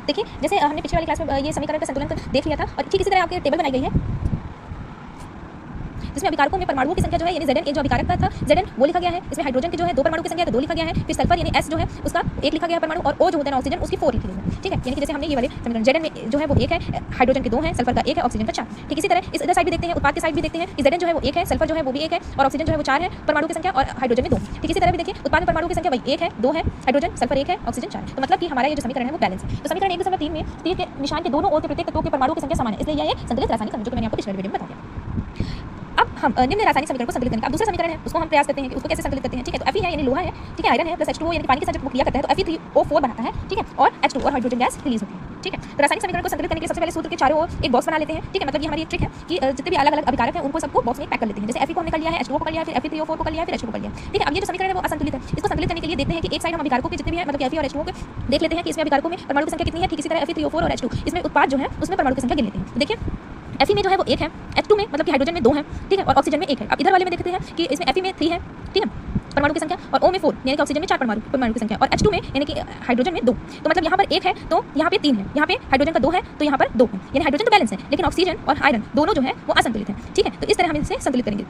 देखिए जैसे हमने पिछले वाली क्लास में ये समीकरण का संतुलन देख लिया था और ठीक इसी तरह आपकी टेबल बनाई गई है जिसमें अभिकारकों में परमाणुओं की संख्या जो है यानी Zn एक जो अभिकारक का था Zn वो लिखा गया है। इसमें हाइड्रोजन के जो है 2 परमाणु की संख्या तो 2 लिखा गया है। फिर सल्फर यानी S जो है उसका 1 लिखा गया है परमाणु और O जो होता है ऑक्सीजन उसकी 4 लिखी गई है। ठीक है, यानी कि जैसे हमने ये वाले समीकरण Zn में जो है वो 1 है, हाइड्रोजन के 2 हैं, सल्फर का 1 है, ऑक्सीजन का 4। ठीक इसी तरह इस इधर साइड भी देखते हैं, उत्पाद के साइड भी देखते हैं कि Zn जो है वो 1 है, सल्फर जो है वो भी 1 है और ऑक्सीजन जो है वो 4 है परमाणु की संख्या और हाइड्रोजन में 2। ठीक इसी तरह भी देखिए उत्पाद में परमाणु की संख्या वही 1 है, 2 है, हाइड्रोजन सल्फर 1 है, ऑक्सीजन 4 है। तो मतलब कि हमारा ये जो समीकरण है वो बैलेंस है। तो समीकरण 1.3 में तीर के निशान के दोनों ओर के प्रत्येक तत्वों के परमाणुओं की संख्या समान है, इसलिए ये संतुलित रासायनिक समीकरण जो कि मैंने आपको पिछले वीडियो में बता दिया। अब हम निम्न रासायनिक समीकरण को संतुलित करने का अब दूसरा समीकरण है उसको हम प्रयास करते हैं कि उसको कैसे संतुलित करते हैं। ठीक है, तो Fe है यानी लोहा है, ठीक है, आयरन है प्लस H2O यानी पानी के साथ जब वो क्रिया करता है तो Fe3O4 बनाता है। ठीक है, और H2 और हाइड्रोजन गैस रिलीज होती है। ठीक है, तो रासायनिक समीकरण को संतुलित करने के सबसे पहले सूत्र के चारों ओर एक बॉक्स बना लेते हैं। ठीक है, मतलब ये हमारी एक ट्रिक है कि जितने भी अलग-अलग अभिकारक हैं उनको सबको बॉक्स में पैक कर लेते हैं। जैसे Fe को हमने कर लिया है, H2O को कर लिया है, फिर Fe3O4 को कर लिया है, फिर H2 को कर लिया। ठीक है, अब ये जो समीकरण है वो असंतुलित है। इसको संतुलित करने के लिए देखते हैं कि एक साइड हम अभिकारकों के जितने भी हैं मतलब Fe और H2O के देख लेते हैं कि इसमें अभिकारकों में परमाणु की संख्या कितनी है। ठीक इसी तरह Fe3O4 और H2 इसमें उत्पाद जो है उसमें परमाणु की संख्या गिन लेते हैं। तो देखिए Fe में जो है वो 1 है, H2 में मतलब कि हाइड्रोजन में 2 है, ठीक है, और ऑक्सीजन में 1 है। अब इधर वाले में देखते हैं कि इसमें Fe में 3 है, ठीक है, परमाणु की संख्या, और O में 4 यानी कि ऑक्सीजन में 4 परमाणु की संख्या, और H2 में यानी कि हाइड्रोजन में 2। तो मतलब यहाँ पर 1 है तो यहाँ पे 3 है, यहाँ पे हाइड्रोजन का 2 है तो यहाँ पर 2 है, यानी हाइड्रोजन तो बैलेंस है लेकिन ऑक्सीजन और आयरन दोनों जो है वो असंतुलित है। ठीक है, तो इस तरह हम इसे संतुलित करेंगे।